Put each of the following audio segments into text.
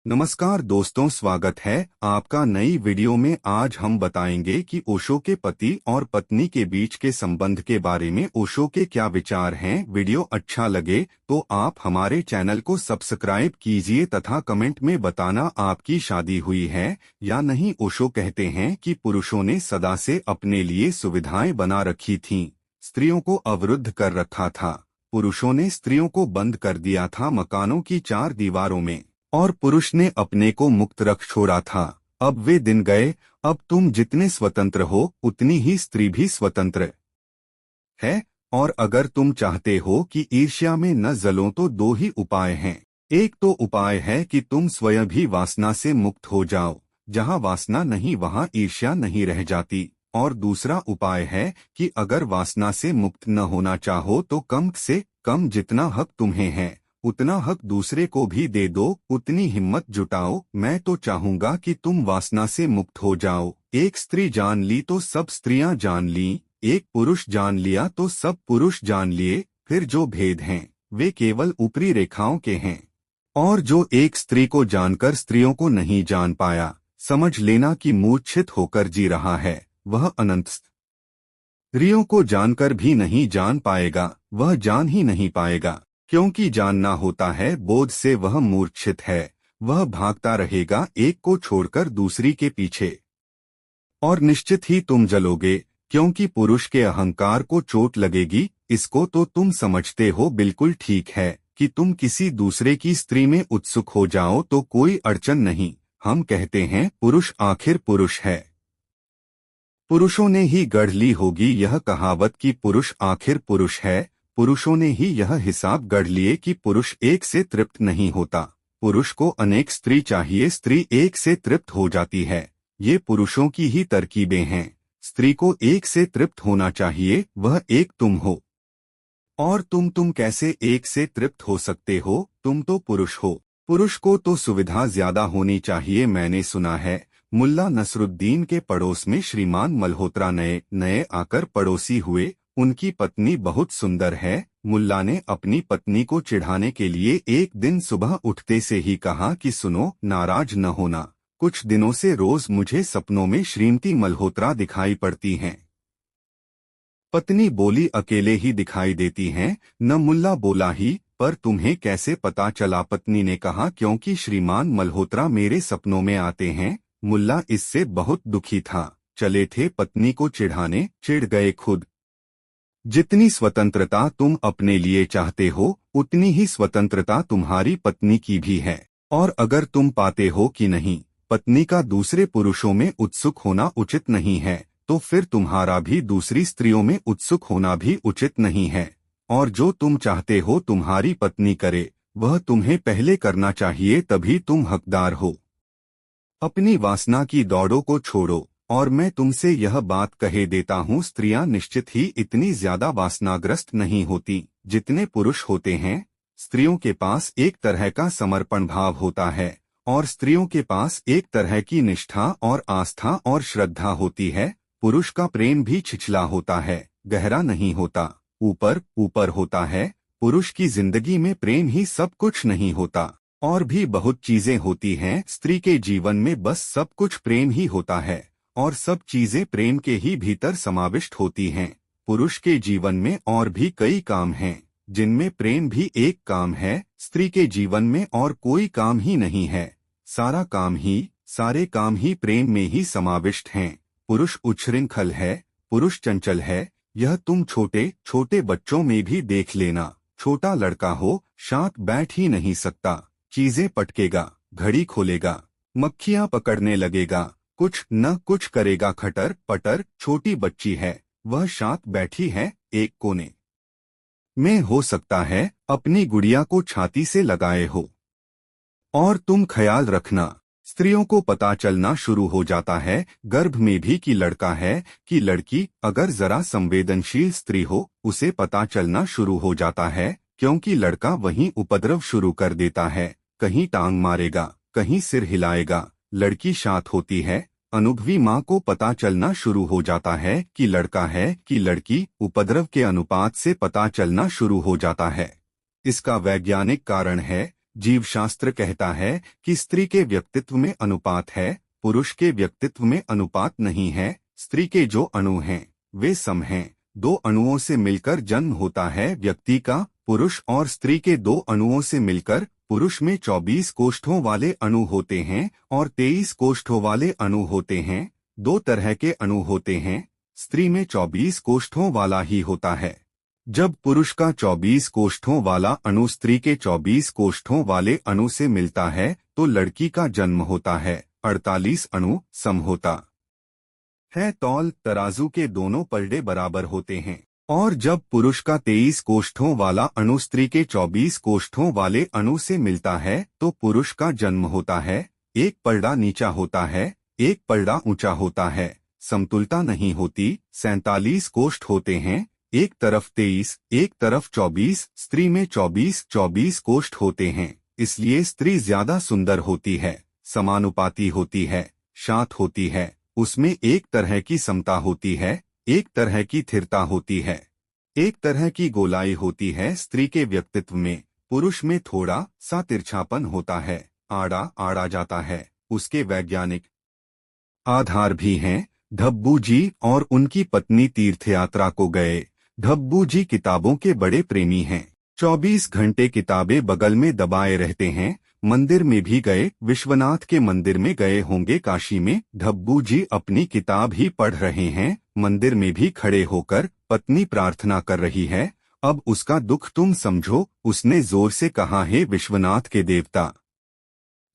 नमस्कार दोस्तों, स्वागत है आपका नई वीडियो में। आज हम बताएंगे कि ओशो के पति और पत्नी के बीच के संबंध के बारे में ओशो के क्या विचार हैं। वीडियो अच्छा लगे तो आप हमारे चैनल को सब्सक्राइब कीजिए तथा कमेंट में बताना आपकी शादी हुई है या नहीं। ओशो कहते हैं कि पुरुषों ने सदा से अपने लिए सुविधाएं बना रखी थीं, स्त्रियों को अवरुद्ध कर रखा था। पुरुषों ने स्त्रियों को बंद कर दिया था मकानों की चार दीवारों में, और पुरुष ने अपने को मुक्त रख छोड़ा था। अब वे दिन गए। अब तुम जितने स्वतंत्र हो उतनी ही स्त्री भी स्वतंत्र है। और अगर तुम चाहते हो कि ईर्ष्या में न जलो तो दो ही उपाय हैं। एक तो उपाय है कि तुम स्वयं भी वासना से मुक्त हो जाओ। जहाँ वासना नहीं वहाँ ईर्ष्या नहीं रह जाती। और दूसरा उपाय है कि अगर वासना से मुक्त न होना चाहो तो कम से कम जितना हक तुम्हें है उतना हक दूसरे को भी दे दो, उतनी हिम्मत जुटाओ। मैं तो चाहूंगा कि तुम वासना से मुक्त हो जाओ। एक स्त्री जान ली तो सब स्त्रियां जान ली, एक पुरुष जान लिया तो सब पुरुष जान लिए। फिर जो भेद हैं वे केवल ऊपरी रेखाओं के हैं। और जो एक स्त्री को जानकर स्त्रियों को नहीं जान पाया, समझ लेना कि मूर्छित होकर जी रहा है। वह अनंत स्त्रियों को जानकर भी नहीं जान पाएगा, वह जान ही नहीं पाएगा। क्योंकि जानना होता है बोध से, वह मूर्छित है। वह भागता रहेगा एक को छोड़कर दूसरी के पीछे, और निश्चित ही तुम जलोगे, क्योंकि पुरुष के अहंकार को चोट लगेगी। इसको तो तुम समझते हो बिल्कुल ठीक है कि तुम किसी दूसरे की स्त्री में उत्सुक हो जाओ तो कोई अड़चन नहीं। हम कहते हैं पुरुष आखिर पुरुष है। पुरुषों ने ही गढ़ ली होगी यह कहावत कि पुरुष आखिर पुरुष है। पुरुषों ने ही यह हिसाब गढ़ लिए कि पुरुष एक से तृप्त नहीं होता। पुरुष को अनेक स्त्री चाहिए, स्त्री एक से तृप्त हो जाती है। ये पुरुषों की ही तरकीबें हैं। स्त्री को एक से तृप्त होना चाहिए, वह एक तुम हो। और तुम कैसे एक से तृप्त हो सकते हो? तुम तो पुरुष हो। पुरुष को तो सुविधा ज्यादा होनी चाहिए। मैंने सुना है मुल्ला नसरुद्दीन के पड़ोस में श्रीमान मल्होत्रा नए आकर पड़ोसी हुए। उनकी पत्नी बहुत सुंदर है। मुल्ला ने अपनी पत्नी को चिढ़ाने के लिए एक दिन सुबह उठते से ही कहा कि सुनो, नाराज न होना, कुछ दिनों से रोज मुझे सपनों में श्रीमती मल्होत्रा दिखाई पड़ती हैं। पत्नी बोली, अकेले ही दिखाई देती हैं। न मुल्ला बोला ही, पर तुम्हें कैसे पता चला? पत्नी ने कहा, क्योंकि श्रीमान मल्होत्रा मेरे सपनों में आते हैं। मुल्ला इससे बहुत दुखी था। चले थे पत्नी को चिढ़ाने, चिढ़ गए खुद। जितनी स्वतंत्रता तुम अपने लिए चाहते हो उतनी ही स्वतंत्रता तुम्हारी पत्नी की भी है। और अगर तुम पाते हो कि नहीं, पत्नी का दूसरे पुरुषों में उत्सुक होना उचित नहीं है, तो फिर तुम्हारा भी दूसरी स्त्रियों में उत्सुक होना भी उचित नहीं है। और जो तुम चाहते हो तुम्हारी पत्नी करे, वह तुम्हें पहले करना चाहिए, तभी तुम हकदार हो। अपनी वासना की दौड़ों को छोड़ो। और मैं तुमसे यह बात कहे देता हूँ, स्त्रियां निश्चित ही इतनी ज्यादा वासनाग्रस्त नहीं होती जितने पुरुष होते हैं। स्त्रियों के पास एक तरह का समर्पण भाव होता है, और स्त्रियों के पास एक तरह की निष्ठा और आस्था और श्रद्धा होती है। पुरुष का प्रेम भी छिछला होता है, गहरा नहीं होता, ऊपर ऊपर होता है। पुरुष की जिंदगी में प्रेम ही सब कुछ नहीं होता, और भी बहुत चीजें होती हैं। स्त्री के जीवन में बस सब कुछ प्रेम ही होता है, और सब चीजें प्रेम के ही भीतर समाविष्ट होती हैं। पुरुष के जीवन में और भी कई काम हैं, जिनमें प्रेम भी एक काम है। स्त्री के जीवन में और कोई काम ही नहीं है। सारे काम ही प्रेम में ही समाविष्ट हैं। पुरुष उच्छृंखल है, पुरुष चंचल है। यह तुम छोटे छोटे बच्चों में भी देख लेना। छोटा लड़का हो, शांत बैठ ही नहीं सकता, चीजें पटकेगा, घड़ी खोलेगा, मक्खियां पकड़ने लगेगा, कुछ न कुछ करेगा, खटर पटर। छोटी बच्ची है, वह शांत बैठी है एक कोने में। हो सकता है अपनी गुड़िया को छाती से लगाए हो। और तुम ख्याल रखना, स्त्रियों को पता चलना शुरू हो जाता है गर्भ में भी कि लड़का है कि लड़की। अगर जरा संवेदनशील स्त्री हो, उसे पता चलना शुरू हो जाता है, क्योंकि लड़का वहीं उपद्रव शुरू कर देता है। कहीं टांग मारेगा, कहीं सिर हिलाएगा। लड़की शांत होती है। अनुभवी माँ को पता चलना शुरू हो जाता है कि लड़का है कि लड़की। उपद्रव के अनुपात से पता चलना शुरू हो जाता है। इसका वैज्ञानिक कारण है जीवशास्त्र कहता है कि स्त्री के व्यक्तित्व में अनुपात है, पुरुष के व्यक्तित्व में अनुपात नहीं है। स्त्री के जो अणु हैं वे सम हैं। 2 अणुओं से मिलकर जन्म होता है व्यक्ति का। पुरुष और स्त्री के 2 अणुओं से मिलकर पुरुष में 24 कोष्ठों वाले अणु होते हैं और 23 कोष्ठों वाले अणु होते हैं। 2 तरह के अणु होते हैं। स्त्री में 24 कोष्ठों वाला ही होता है। जब पुरुष का 24 कोष्ठों वाला अणु स्त्री के 24 कोष्ठों वाले अणु से मिलता है तो लड़की का जन्म होता है। 48 अणु सम होता है। तौल तराजू के दोनों पलड़े बराबर होते हैं। और जब पुरुष का 23 कोष्ठों वाला अणु स्त्री के 24 कोष्ठों वाले अणु से मिलता है तो पुरुष का जन्म होता है। एक पलड़ा नीचा होता है, एक पलड़ा ऊंचा होता है। समतुलता नहीं होती। 47 कोष्ठ होते हैं, एक तरफ 23, एक तरफ 24। स्त्री में 24 कोष्ठ होते हैं, इसलिए स्त्री ज्यादा सुंदर होती है, समानुपाती होती है, शांत होती है। उसमें एक तरह की समता होती है, एक तरह की स्थिरता होती है, एक तरह की गोलाई होती है। स्त्री के व्यक्तित्व में पुरुष में थोड़ा सा तिरछापन होता है, आड़ा जाता है। उसके वैज्ञानिक आधार भी हैं। धब्बू जी और उनकी पत्नी तीर्थयात्रा को गए। धब्बू जी किताबों के बड़े प्रेमी हैं। 24 घंटे किताबें बगल में दबाए रहते हैं। मंदिर में भी गए, विश्वनाथ के मंदिर में गए होंगे काशी में। धब्बू जी अपनी किताब ही पढ़ रहे हैं। मंदिर में भी खड़े होकर पत्नी प्रार्थना कर रही है। अब उसका दुख तुम समझो। उसने जोर से कहा, हे विश्वनाथ के देवता,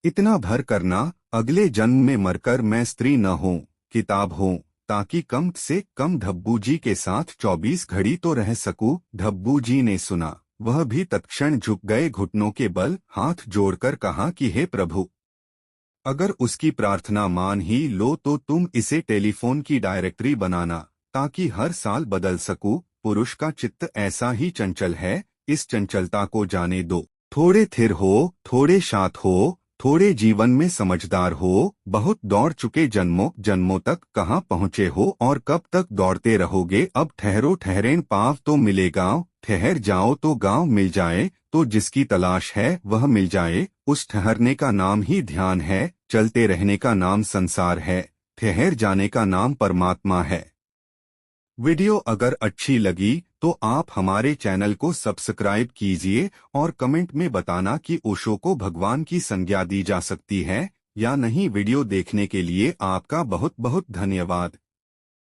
इतना भर करना, अगले जन्म में मरकर मैं स्त्री न हूँ, किताब हूँ, ताकि कम से कम धब्बू जी के साथ 24 घड़ी तो रह सकूं। धब्बू जी ने सुना, वह भी तत्क्षण झुक गए। घुटनों के बल हाथ जोड़कर कहा कि हे प्रभु, अगर उसकी प्रार्थना मान ही लो तो तुम इसे टेलीफोन की डायरेक्टरी बनाना, ताकि हर साल बदल सकूं। पुरुष का चित्त ऐसा ही चंचल है, इस चंचलता को जाने दो। थोड़े थिर हो, थोड़े शांत हो, थोड़े जीवन में समझदार हो। बहुत दौड़ चुके जन्मों तक, कहाँ पहुँचे हो और कब तक दौड़ते रहोगे। अब ठहरो, ठहरें पाँव तो मिले गाँव, ठहर जाओ तो गाँव मिल जाए। तो जिसकी तलाश है वह मिल जाए। उस ठहरने का नाम ही ध्यान है, चलते रहने का नाम संसार है, ठहर जाने का नाम परमात्मा है। वीडियो अगर अच्छी लगी तो आप हमारे चैनल को सब्सक्राइब कीजिए और कमेंट में बताना कि ओशो को भगवान की संज्ञा दी जा सकती है या नहीं। वीडियो देखने के लिए आपका बहुत बहुत धन्यवाद।